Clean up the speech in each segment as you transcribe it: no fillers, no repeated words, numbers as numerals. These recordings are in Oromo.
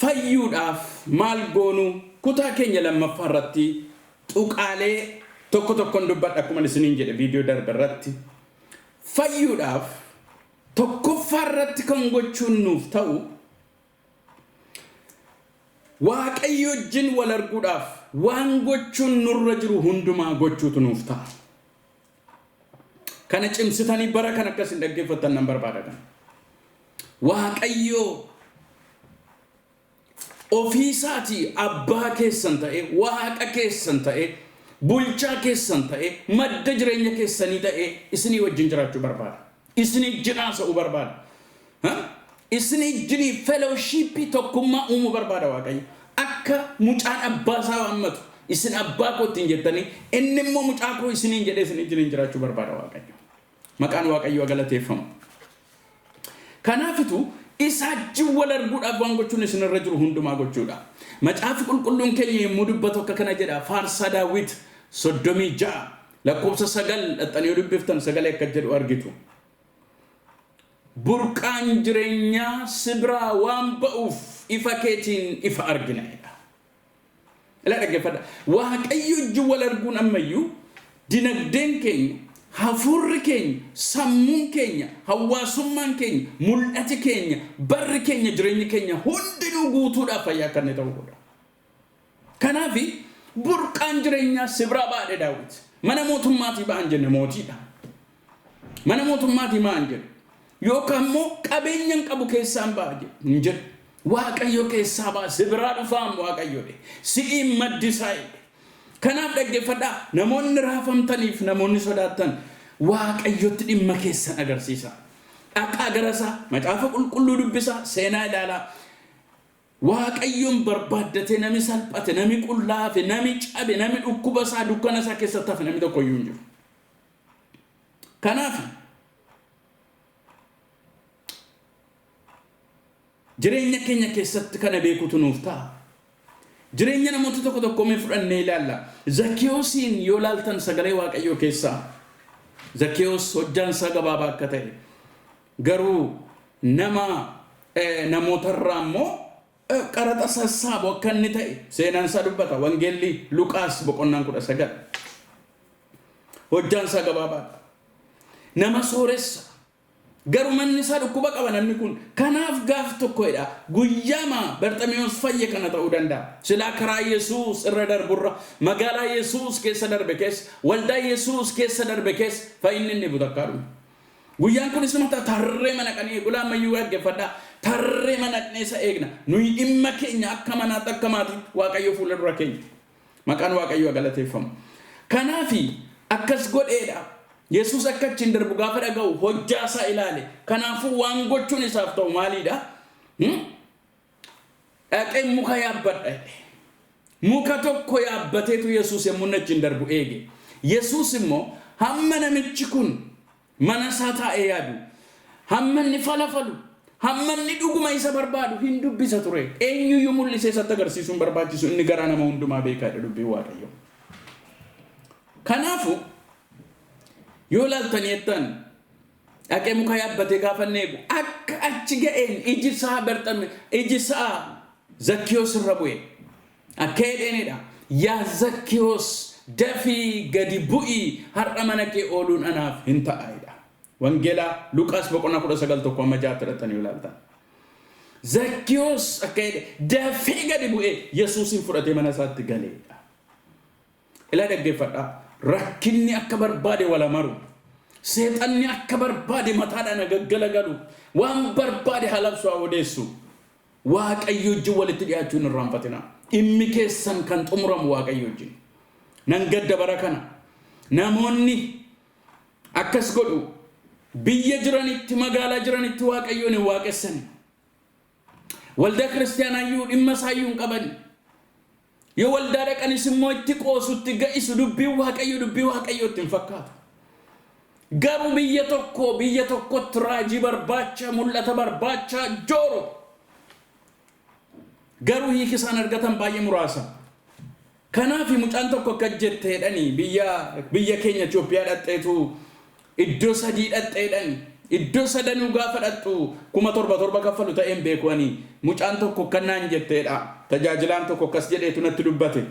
fayyuudhaaf maal goonu kutaa keenya lammaffaa irratti tuqaalee tokkon dubbadha akkuma isiniin jedhe viidiyoo darbe irratti fayyuudhaaf tokkoffaa irratti kan gochuun nuuf ta'u waaqayyo wajjin wal arguudhaaf waan gochuun nurra jiru hundumaa gochuutu nuuf ta'a. Kana cimsitanii bara kan akkasin dhaggeeffatan nan barbaada kan. Waaqayyo ofiisaati abbaa keessan ta'e, waaqa keessan ta'e, bulchaa keessan ta'e, madda jireenya keessanii ta'e isinii wajjin jiraachuu barbaada. Isinii jiraasa'uu barbaada. Isinii jirii fellowshipii tokkummaa uumuu barbaada waaqayyo. Akka mucaan abbaa isaa waammatu isin abbaa kootiin jettanii inni immoo mucaa koo isiniin jedhee isinii jiriin jiraachuu barbaada waaqayyo. Maqaan waaqayyo galateeffamu. Kanaafitu isaajji wal arguudhaaf waan gochuun isinirra jiru hundumaa gochuudha. Macaafi qulqulluun keenya yommuu dubbatu akka kana jedha. Faarsaa Daawit 36 lakkoofsa 9 dhaxxanii dubbiftan 9 akka jedhu argitu. Burqaan jireenyaa sibraa waan ba'uuf ifa keetiin ifa arginaadha. Ila dhaggeeffadha. Waaqayyo wajjin wal arguun ammayyuu dinagdeen keenya, hafuurri keenya, sammuun keenya, hawaasummaan keenya, mul'ati keenya, barri keenya, jireenyi keenya hundinuu guutuudhaaf fayyaa kan ta'udha. Kanaafi burqaan jireenyaa sibraa baadhe Daawit. Mana mootummaatii ba'an jenne mootiidha. Mana mootummaatii ba'an jenne. Yookaan immoo qabeenyan qabu keessaan ba'a jedhe. Waaqayyo keessaa ba'a sibraa dhufaan waaqayyoodhe. Si'iin maddisaa'edhe. Kanaaf dhaggeeffadhaa namoonni raafamtaniif namoonni sodaattan waaqayyotti dhimma keessan agarsiisa. Dhaqaa garasaa macaafa qulqulluu dubbisaa seenaa ilaalaa. Waaqayyoon barbaaddatee nami salphate, nami qullaafe, nami cabe, nami dhukkuba isaa dukkana isaa keessatti hafe nami tokko iyyuu hin jiru. Kanaaf jireenya keenya keessatti kana beekutu nuuf ta'a. Jireenya namoota tokko mee fudhannee ilaalla. Zakkiyoosiin yoo laaltan sagalee waaqayyoo keessaa Zakkiyoos hojjaan isaa gabaabaa akka ta'e garuu namootarraa immoo qaraxa sassaabu akka inni ta'e seenaan isaa dubbata. Wangeelli Luqaas boqonnaan 19 hojjaan isaa gabaabaa nama sooressa garuu manni isaa dhukkuba qaba namni kun. Kanaaf gaaf tokkodha guyyaama Barxamiyoos fayye kana ta'uu danda'a. Silaa karaa Yesuus irra darburra magaalaa Yesuus keessa darbe keessa waldaa Yesuus keessa darbe keessa fayyinni inni butakkaadhu. Guyyaan kunis mata tarree mana qanii eegulaa ammayyuu dhaggeeffadhaa. Tarree mana qeessa eegna. Nuyi dhimma keenya akka manaatti akka maatiitti waaqayyo fuula dura keenya. Maqaan waaqayyoo galateeffamu. Kanaafi akkas godheedha. Yesuus akka achiin darbu gaafa dhaga'u hojjaa isaa ilaale. Kanaafuu waan gochuun isaaf ta'u maaliidha? Dhaqee muka yaabbadha. Muka tokko yaabbateetu Yesuus yommuu achiin darbu eege. Yesuus immoo hamma namichi kun mana isaa taa'ee yaadu, hamma inni falafalu, hamma inni dhuguma isa barbaadu hin dubbisa ture. Eenyuyyuu mul'isee isatti agarsiisuun barbaachisu inni garaa nama hundumaa beekaadha dubbii waaqayyo. Kanaafuu yoo laaltanii jettan dhaqee muka yaabbatee gaafa eegu akka achi ga'een iji isaa Zakkiyoos irra bu'e. Akka jedheenidha. Yaa Zakkiyoos dafii gadi bu'ii har'a mana kee ooluun anaaf hin ta'aayidha. Wangeela Luqaas boqonnaa 19 tokko amma 6 irratti yoo laaltan. Zakkiyoos akka jedhe dafii gadi bu'ee Yesuusin fudhatee mana isaatti galeedha. Ilaa dhaggeeffadhaa. Rakkinni akka barbaade wala maru. Seexanni akka barbaade mataadhaan gaggalagalu. Waan barbaade halabsu odeessu. Waaqayyo wajjin walitti dhiyaachuun irraanfatina. Dhimmi keessan kan xumuramu waaqayyo wajjin. Nan gadda bara kana. Namoonni akkas godhu biyya jiranitti magaalaa jiranitti waaqayyoon hin waaqessani. Waldaa kiristaanaayyuu dhimma isaayyuu hin qabani. Yoo waldaa dhaqanis immoo itti qoosutti ga'isu dubbii waaqayyootti hin fakkaatu. Garuu biyya tokkotti raajii barbaacha mul'ata barbaacha jooro. Garuu hiiki isaan argatan baay'ee muraasa. Kanaaf mucaan tokko akka jetteedhani biyya keenya Itoophiyaa dhaqxeetu iddoo 3 dhaqxeedhani iddoo sadanuu gaafadhattu 1700 kaffalu ta'een beekanii mucaan tokko kannaan jetteedha tajaajilaan tokko akkas jedheetu natti dubbate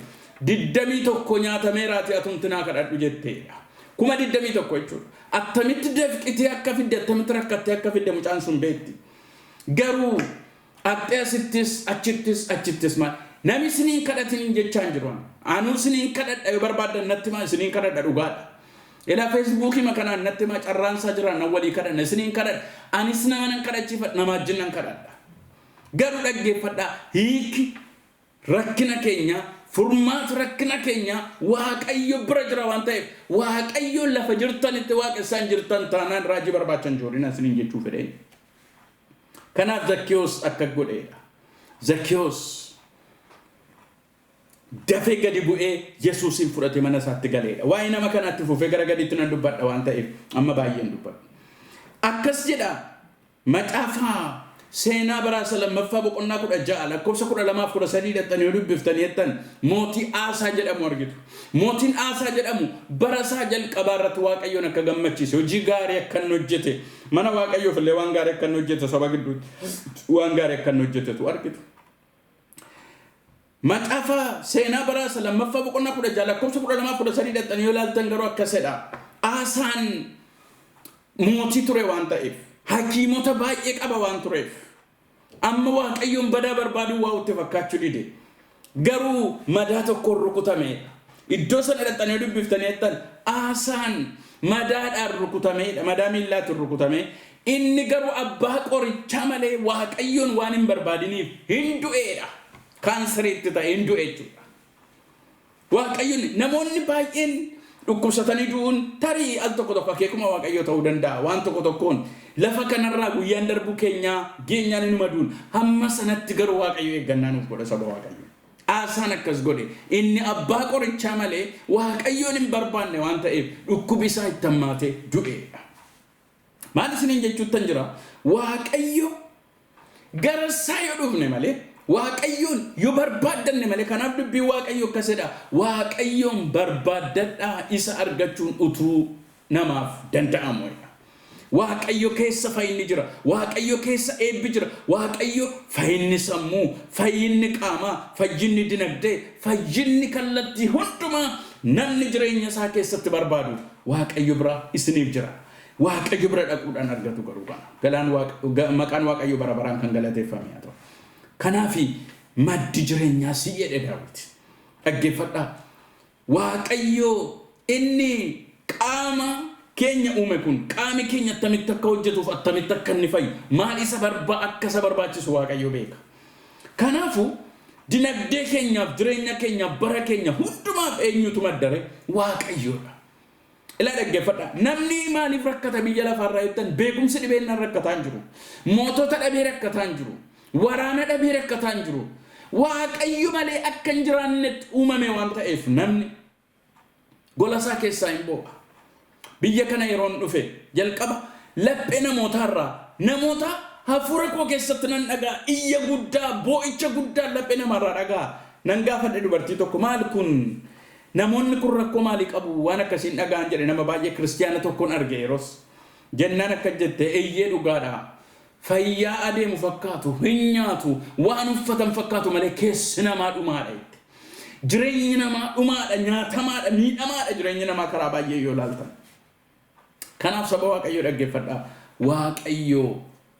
21 nyaatameeraati atumtinaa kadhadhu jetteedha 21 jechuudha attamitti dafqitee akka fidde attamitti rakkattee akka fidde mucaan sun beekti garuu aqxee achittis ma nami isiniin kadhatin jechaan jiru anuu isiniin kadhadha yoo barbaadan natti ma isiniin kadhadha dhugaadha ila Facebookii makanaan natti ma carraansaa jira na walii kadhanna isiniin kadhadha anis nama nan kadhachiifadha nama wajjin kadhadha garuu dhaggeeffadha hiiki rakkina keenya furmaat rakkina keenya waaqayyo bira jira waan ta'eef waaqayyo lafa jirtanitti waaqessaan jirtan taanaan raajii barbaachan joorina isiniin jechuu fedhe kanaaf Zakkiyoos akka godheedha Zakkiyoos dafee gadi bu'ee Yesuusin fudhate mana isaatti galeedha waa'ee nama kanaatti fufee gara gadiitti nan dubbadha waan ta'eef amma baay'een dubbadha akkas jedha macaafaa seenaa baraasa lammaffaa boqonnaa 16 lakkoofsa 12-13 dhaqxanii yoo dubbiftanii jettan mootii Aasaa jedhamu argitu mootiin Aasaa jedhamu barasaa jalqabaa irratti waaqayyoon akka gammachiise hojii gaarii akka hojjete mana waaqayyoof illee waan gaarii akka hojjete saba gidduutti waan gaarii akka hojjetetu argitu macaafaa seenaa baraasa lammaffaa boqonnaa 16 lakkoofsa 12-13 dhaqxanii yoo ilaaltan garuu akkasidha Aasaan mootii ture waan ta'eef hakiimota baay'ee qaba waan tureef amma waaqayyoon badaa barbaadu waa utti fakkaachuu dide garuu madaa tokko rukutame iddoo sana dhaqxanii dubbiftanii jettan Aasaan madaadhaan rukutameedha madaa miillaatiin rukutame inni garuu abbaa qorichaa malee waaqayyoon waan hin barbaadiniif hin du'eedha kaanseriitti ta'e hin du'e jechuudha waaqayyoon namoonni baay'een dhukkubsatanii du'uun tarii al tokko akeekuma waaqayyoo ta'uu danda'a waan tokkoon lafa kanarraa guyyaan darbu keenya geenyaan inuma duun hamma sanatti garuu waaqayyo eeggannaa nuuf godha saba waaqayyo Aasaan akkas godhe inni abbaa qorichaa malee waaqayyoon hin barbaanne waan ta'eef dhukkubi isaa itti hammaatee du'eedha maal isiniin jechuuttan jira waaqayyo gara isaa yoo dhufne malee waaqayyoon yoo barbaaddanne malee kanaaf dubbii waaqayyo akkasidha waaqayyoon barbaadadhaa isa argachuun utuu namaaf danda'amu waaqayyo keessa fayyinni jira waaqayyo keessa eebbi jira waaqayyo fayyinni sammuu fayyinni qaamaa fayyinni dinagdee fayyinni kallattii hundumaa namni jireenya isaa keessatti barbaadu waaqayyo bira isiniif jira waaqayyo bira dhaquudhaan argatu garuu maqaan waaqayyo bara baraan kan galateeffame haa ta'u kanaafi maddi jireenyaa si jedhe Daawit dhaggeeffadhaa waaqayyo inni qaama keenya uume kun qaami keenya attamitti akka hojjetuuf attamitti akka inni fayyu maal isa barbaachisu waaqayyo beeka kanaafu dinagdee keenyaaf jireenya keenyaaf bara keenya hundumaaf eenyutu maddare waaqayyoodha ila dhaggeeffadha namni maaliif rakkata biyya lafaarraa jettan beekumsi dhibeenyaan rakkataa hin jiru mootota dhabee rakkataa hin jiru waraana dhabee rakkataa hin jiru waaqayyo malee akka hin jiraannetti uumame waan ta'eef namni golasaa keessaa hin boo'a biyya kana yeroon dhufe jalqaba laphee namootaarraa namoota hafuura koo keessatti nan dhagaa iyya guddaa boo'icha guddaa laphee namaarraa dhagaa nan gaafadhe dubartii tokko maal kun namoonni kun rakkoo maalii qabu waan akkasiin dhagaan jedhe nama baay'ee kiristiyaana tokkoon arge yeroos jennaan akka jette eeyyee dhugaadha fayyaa adeemu fakkaatu hin nyaatu waan uffatan fakkaatu malee keessi namaa dhumaadha jireenyi namaa dhumaadha nyaatamaadha miidhamaadha jireenyi namaa karaa baay'ee yoo ilaaltan kanaaf saba waaqayyo dhaggeeffadhaa waaqayyo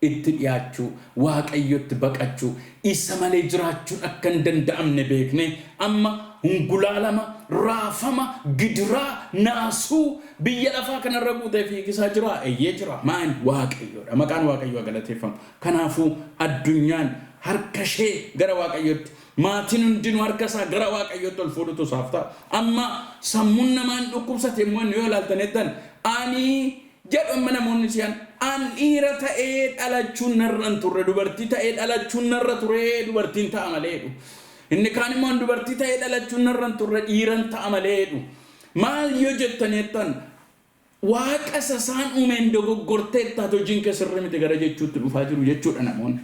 itti dhiyaachuu waaqayyotti baqachuu isa malee jiraachuun akka hin danda'amne beekne amma hungulaalama raafama gidiraa naasuu biyya lafaa kanarra guutee fiigisaa jira eeyyee jira maan waaqayyoodha maqaan waaqayyoo galateeffamu kanaafuu addunyaan harka ishee gara waaqayyotti maatiin hundinuu harka isaa gara waaqayyotti ol fuudhutu isaaf ta'a amma sammuun namaan dhukkubsate immoo yoo ilaaltan jettan ani jedhu amma namoonni si'an an dhiira ta'ee dhalachuun narra hin turre dubartii ta'ee dhalachuun narra ture dubartiin ta'a maleedhu inni kaan immoo dubartii ta'ee dhalachuun narra hin turre dhiiran ta'a maleedhu maal yoo jettan jettan waaqa sasaan uumeen dogoggortee taate hojiin kee sirrii miti gara jechuutti dhufaa jiru jechuudha namoonni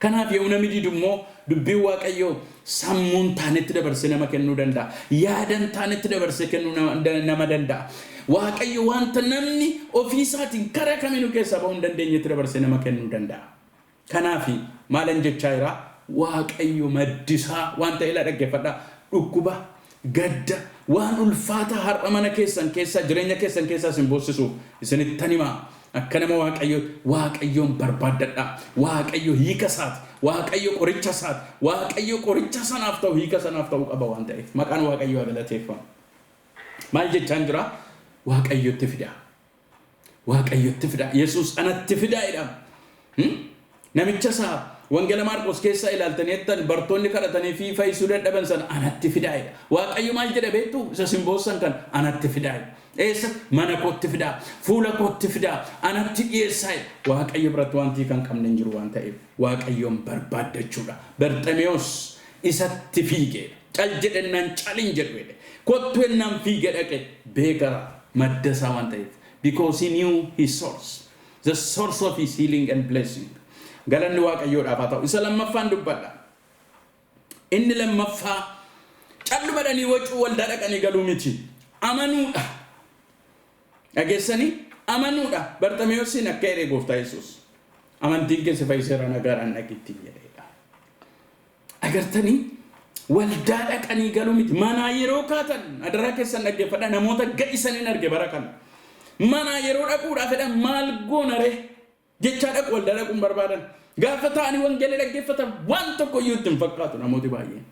Kanaaf yoo namni didummoo dubbii waaqayyoo sammuun taanetti dabarsee nama kennuu danda'a. Yaadan taanetti dabarsee kennuu nama danda'a. Waaqayyo wanta namni ofii isaatiin karaa kamiinuu keessa bahuu hin dandeenyetti dabarsee nama kennuu danda'a. Kanaaf maalan jechaa jira waaqayyo maddisaa wanta ila dhaggeeffadha dhukkuba gadda waan ulfaata har'a mana keessan keessa jireenya keessan keessa isin boosisu isinitti himaa akka nama waaqayyoon barbaadadha. Waaqayyo hiika isaati, waaqayyo qoricha isaati, waaqayyo qoricha sanaaf ta'u hiika sanaaf ta'u qaba waan ta'eef maqaan waaqayyoo galateeffamu. Maal jechaan jira? Waaqayyotti fida. Waaqayyotti fida. Yesuus anatti fida jedhama. Namicha isaa Wangeela Maarqos keessa ilaaltaniittan bartoonni kadhatanii fi fayyisuu dadhaban sana anatti fida jedha. Waaqayyo maal jedha beektu? Isa simboossan kan anatti fida jedha. Eessa? Mana kootti fida, fuula kootti fida, anatti dhiyeessaa jedha. Waaqayyo biratti wanti kan qabne hin jiru waan ta'eef waaqayyoon barbaaddachuudha. Barxemewoos isatti fiigee cal jedhennaan calin jedhu jedhe. Kottu ennaan fiigee dhaqe beekara madda isaa waan ta'eef. Because he knew his source. The source of his healing and blessing. Galanni waaqayyoodhaaf haa ta'u. Isa lammaffaan dubbadha. Inni lammaffaa callu badanii wacuu waldaa dhaqanii galuu miti. Amanuudha. Dhageessanii amanuudha. Barxemewoosiin akka jedhe gooftaa Yesuus. Amantiin keessa fayyiseera nagaadhaan dhaqitti jedheedha. Agartanii waldaa dhaqanii galuu miti. Manaa yeroo kaatan adaraa keessan dhaggeeffadha namoota gadhisaniin arge bara kana. Manaa yeroo dhaquudhaaf fedhan maal goonare jechaa dhaqu waldaa dhaquun barbaadan. Gaafa ta'anii wangeela dhaggeeffatan waan tokko iyyuu itti hin fakkaatu namooti baay'een.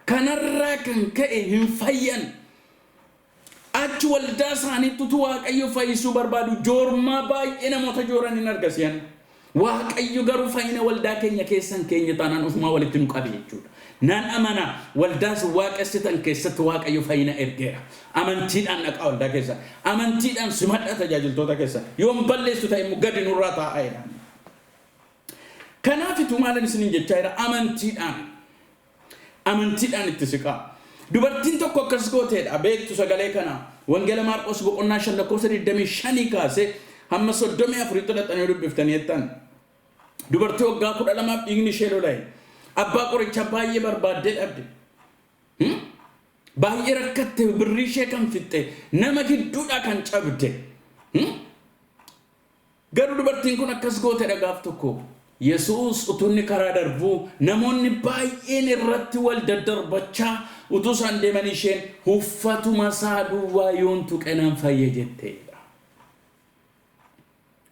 Kanarraa kan ka'e hin fayyan. Achi waldaa isaaniitti utuu waaqayyo fayyisuu barbaadu joormaa baay'ee namoota jooran hin argasiyan. Waaqayyo garuu fayyina waldaa keenya keessan keenya taanaan ofumaa walitti nu qabe jechuudha. Nan amana waldaas waaqessitan keessatti waaqayyo fayyina ergeera. Amantiidhaan dhaqaa waldaa keessa. Amantiidhaan simadha tajaajiltoota keessa. Yoon balleessu ta'e immoo gadi nurraa taa'aa jedha. Kanaafitu maalan isiniin jechaa jira amantiidhaan itti siqaa. Dubartiin tokko akkas gooteedha beektu sagalee kana. Wangeela Maarqos boqonnaa 5:25 kaasee hamma 34 xalaxanii dubbiftanii jettan. Dubartii waggaa 12 dhiigni ishee lola'e. Abbaa qoricha baay'ee barbaaddee dhabde. Baay'ee rakkatte birrii ishee kan fixxe nama gidduudhaa kan cabde. Garuu dubartiin kun akkas gooteedha gaaf tokko. Yesuus utunni karaa darbuu namoonni baay'een irratti wal daddarbachaa utuu isaan deeman isheen uffatuma isaa duwwaa yoon tuqe nan fayye jetteedha.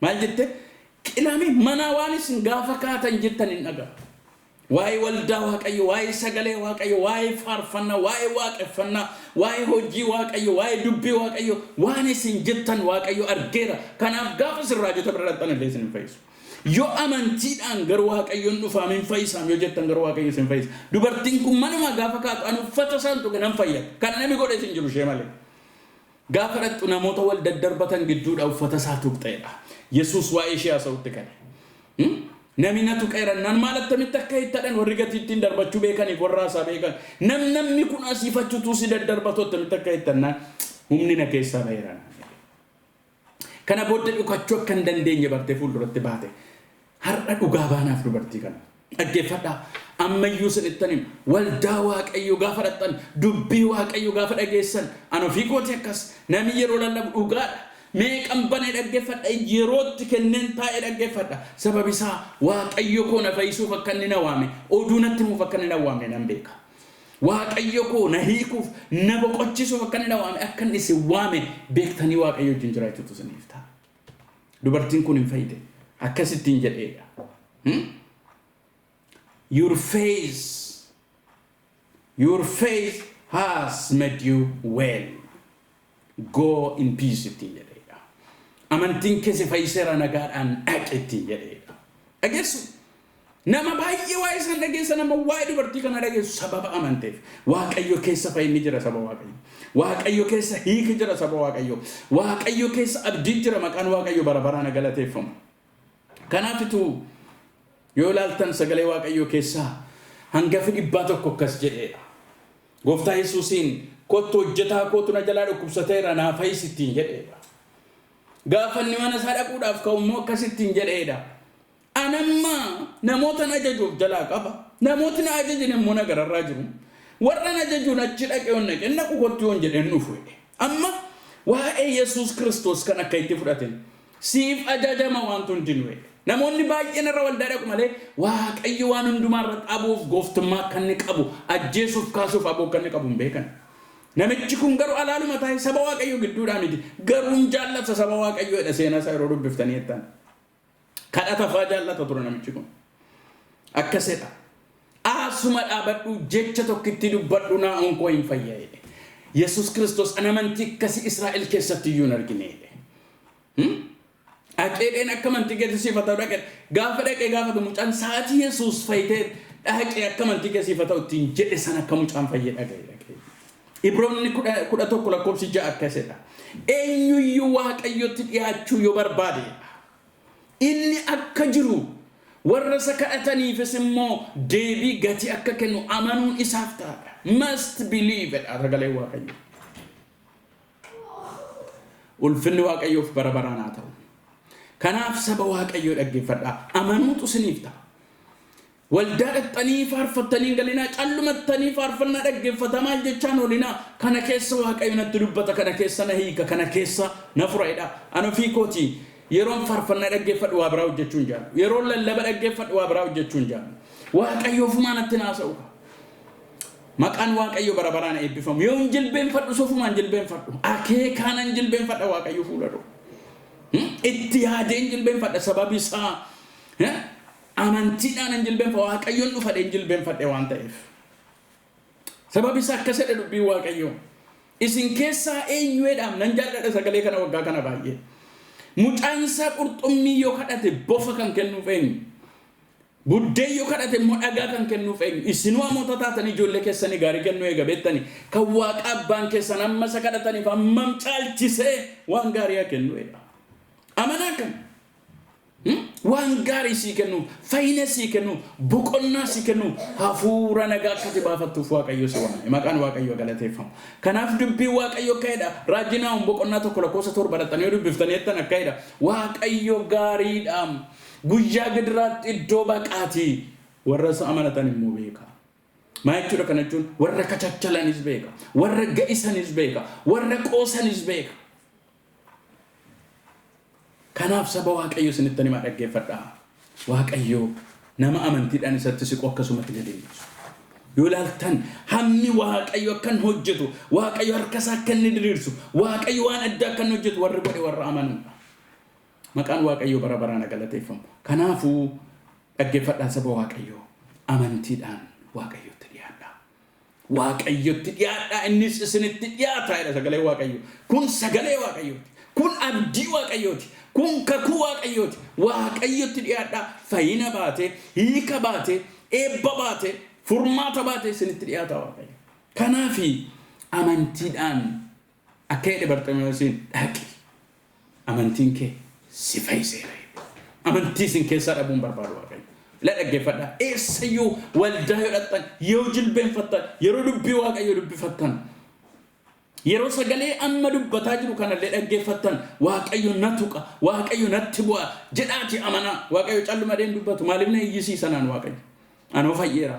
Maal jette? Qilame mana waan isin gaafa kaatan jettan hin dhaga'a. Waa'ee waldaa waaqayyo, waa'ee sagalee waaqayyo, waa'ee faarfannaa, waa'ee waaqeffannaa, waa'ee hojii waaqayyo, waa'ee dubbii waaqayyo, waan isin jettan waaqayyo argeera. Kanaaf gaafa sirraajota bira dhaqxan illee isin hin fayyisu. Yoo amantiidhaan garuu waaqayyoon dhufaam hin fayyisam yoo jettan garuu waaqayyo isin fayyisa. Dubartiin kun manuma gaafa kaatu ani uffata isaan tuqe nan fayyada. Kana namni godhe isin jiru ishee malee. Gaafa dhaqxu namoota wal daddarbatan gidduudha uffata isaa tuqxeedha. Yesuus waa'ee ishee haasa'utti kane. Namni na tuqeera nan maal attamitti akka hittadhan warri gatiittiin darbachuu beekaniif warra haasaa beekan. Namni kun asiifachuutuu si daddarbatu attamitti akka hittannaan humni na keessaa baheera. Kana booddee dhukachuu akka hin dandeenye bartee fuulduratti baate. Har'a dhugaa baanaaf dubartii kana. Dhaggeeffadhaa ammayyuu sinittaniin waldaa waaqayyo gaafa dhaqxan dubbii waaqayyo gaafa dhageessan an ofii kooti akkas namni yeroo lallabu dhugaadha. Meeqan banee dhaggeeffadha yerootti kenneen taa'ee dhaggeeffadha. Sababi isaa waaqayyo koo na fayyisuuf akka inni na waame oduu natti himuuf akka inni na waamne nan beeka. Waaqayyo koo na hiikuuf na boqochisuuf akka inni na waame akka inni si waame beektanii waaqayyo wajjin jiraachuutu isiniif ta'a. Dubartiin kun hin fayyide akkasittiin jedheedha. Your faith has made you well. Go in peace ittiin jedheedha. Amantiin keessa fayyiseera nagaadhaan dhaqi ittiin jedheedha. Dhageessu nama baay'ee waa'ee isaan dhageessa nama waa'ee dubartii kana dhageessu sababa amanteef. Waaqayyo keessa fayyinni jira saba waaqayyo. Waaqayyo keessa hiiki jira saba waaqayyo. Waaqayyo keessa abdii jira maqaan waaqayyo bara baraan galateeffamu. Kanaafitu yoo ilaaltan sagalee waaqayyo keessaa hangafi 100 akkas jedheedha. Gooftaa Yesuusiin kottu hojjetaa kootu na jalaa dhukkubsateera naa fayyisittiin jedheedha. Gaafa inni mana isaa dhaquudhaaf ka'u immoo akkasittiin jedheedha. anamma namoota ajajuuf jalaa qaba namootni ajajin immoo nagararraa jiru warra ajajuun achi dhaqee onnee kenna kukotti on jedhen dhufu amma waa'ee Yesuus Kiristoos kan akka itti fudhatin siif ajajama waan hundinuu namoonni baay'een irra waldaa dhaqu malee waaqayyo waan hundumaa irra qabuuf gooftummaa kan inni qabu ajjeesuuf kaasuuf aboo kan inni qabu hin beekan namichi kun garuu alaaluma taa'ee saba waaqayyo gidduudhaan miti garuu jaallata saba waaqayyoodha seenaa isaa yeroo dubbiftanii jettan kadhata faa jaallata ture namichi kun akkasidha asuma dhaabadhu jecha tokkitti dubbadhu naa onkoo hin fayyaa'e Yesuus Kiristoos anamantii akkasii Israa'el keessatti iyyuu hin argine Aqeedeen akka amantii geessifatu dhaqe gaafa dhaqe gaafa mucaan saatii Yesuus fayyitee dhaqe akka amantii geessifatu ittiin jedhe sana akka mucaan fayyee dhaqe Ibroonni 11 lakkoofsi 6 akkasidha eenyuyyuu waaqayyotti dhiyaachuu yoo barbaade inni akka jiru warra isa kadhataniifis immoo deebii gatii akka kennu amanuun isaaf ta'a must believe it argalee waaqayyo ulfinni waaqayyoof bara baraan haa ta'u kanaaf saba waaqayyoo dhaggeeffadhaa amanuutu isiniif ta'a waldaa dhaqxanii faarfattanii galinaa callumattanii faarfannaa dhaggeeffatamaa jechaan olinaa kana keessa waaqayyo natti dubbata kana keessa na hiika kana keessa na furaidha ana fiikooti yeroon faarfannaa dhaggeeffadhu waa biraa hojjechuun jaallu yeroon lallaba dhaggeeffadhu waa biraa hojjechuun jaallu waaqayyoofumaa natti naasa'u maqaan waaqayyo bara baraan eebbifamu yoo jilbeenfadhu sofumaan jilbeenfadhu akeekaanan jilbeenfadha waaqayyo fuuladhu itti yaadeen jilbeenfadha sababi isaa amantiidhaan jilbeenfadha waaqayyoon dhufadheen jilbeenfadhe waan ta'eef sababi isaa akka sedhe dubbii waaqayyo isin keessaa eenyuudhaan nan jaalladha sagalee kana waggaa kana baay'ee mucaan isaa qurxummii yoo kadhate bofa kan kennuuf eenyu buddeen yoo kadhate immoo dhagaa kan kennuuf eenyu isinuu amoota taatanii ijoollee keessanii gaarii kennuu eega beektanii kan waaqa abbaan keessan amma isa kadhataniif ammam caalchisee waan gaarii kennuudha amanaa kan waan gaarii sii kennuuf fayyina sii kennuuf boqonnaa sii kennuuf hafuura nagaa akkati baafattuuf waaqayyo si waame maqaan waaqayyo galateeffamu kanaaf dubbii waaqayyo kaa'edha raajinaa boqonnaa tokko lakkoofsa 7 badhaxanii dubbiftanii jettan akkaa'edha waaqayyo gaariidhaam guyyaa gidiraatti iddoo baqaatii warra isa amanatan immoo beeka maa jechuudha kana jechuun warra kachachalanis beeka warra ga'isanis beeka warra qoosanis beeka kanaaf saba waaqayyo isinitti nima dhaggeeffadhaa waaqayyo nama amantiidhaan isatti siqu akkasumatti gadeessu yoo ilaaltan hammi waaqayyo akkan hojjetu waaqayyo harkasaa akka inni diriirsu waaqayyo waan addaa akkan hojjetu warri godhe warra amanudha maqaan waaqayyo bara baraan galateeffamu kanaafuu dhaggeeffadhaa saba waaqayyo amantiidhaan waaqayyotti dhiyaadhaa innis isinitti dhiyaataadha sagalee waaqayyo kun sagalee waaqayyooti kun abdii waaqayyooti kun kakuu waaqayyooti waaqayyotti dhiyaadhaa fayyina baate hiika baate eebba baate furmaata baate isinitti dhiyaata waaqayyo kanaafi amantiidhaan akka jedhe Barximeewosiin dhaqi amantiin kee si fayyiseera amantii isin keessaa dhabuun barbaadu waaqayyo la dhaggeeffadhaa eessayyuu waldaa yoo dhaqxan yoo jilbeenfattan yeroo dubbii waaqayyo dubbifattan yeroo sagalee amma dubbataa jiru kanallee dhaggeeffattan waaqayyo natuqa waaqayyo natti bu'a jedhaati amanaa waaqayyo calluma deen dubbatu maaliif na iyyisiisanaan waaqayyo anoo fayyeera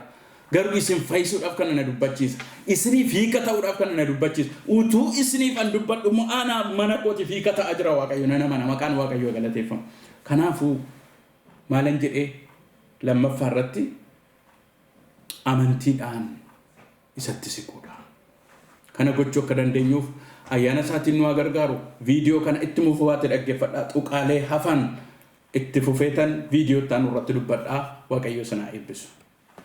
garuu isin fayyisuudhaaf kana na dubbachiisa isiniif hiika ta'uudhaaf kana na dubbachiisa utuu isiniif an dubbadhu anaaf mana kootiif hiika ta'aa jira waaqayyo nana mana maqaan waaqayyo galateeffamu kanaafuu maalan jedhee lammaffaa irratti amantiidhaan isatti siquudha kana gochuu akka dandeenyuuf ayyaana isaatiin nu gargaaru viidiyoo kana itti mufuwaatti dhaggeeffadhaa tuqaalee hafan itti fufeetan viidiyoo ta'an irratti dubbadhaa waaqayyo sana eebbisu